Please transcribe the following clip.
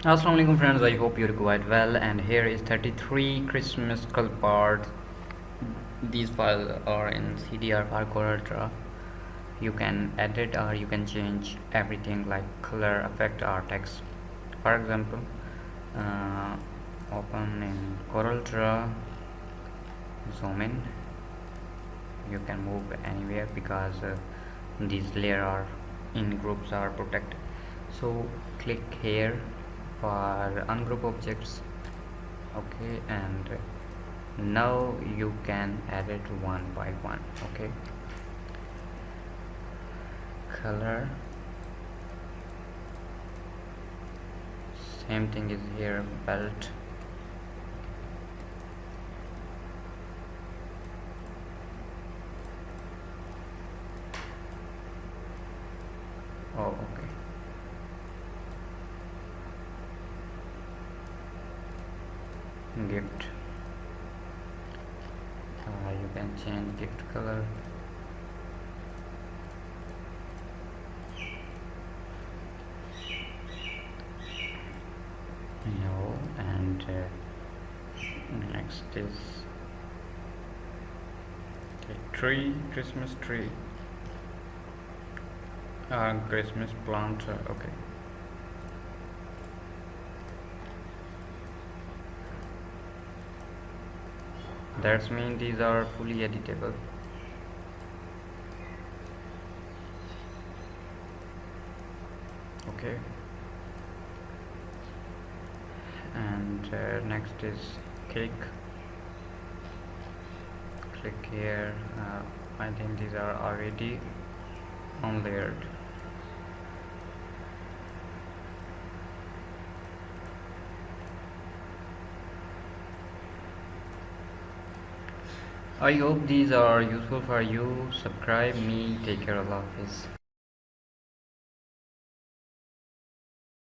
Assalamu alaikum friends, I hope you're quite well, and here is 33 Christmas ClipArt. These files are in CDR for Corel. You can edit or you can change everything like color, effect or text. For example, open in Corel Draw, zoom in. You can move anywhere because these layers are in groups are protected. So click here for ungroup objects. Okay, and now you can edit one by one. Okay, color, same thing is here, belt, oh okay, gift, you can change gift color, no, and next is tree, Christmas tree, Christmas plant, okay. That's mean these are fully editable. Okay, and next is cake. Click here. I think these are already unlayered. I hope these are useful for you. Subscribe me. Take care. Allah Hafiz.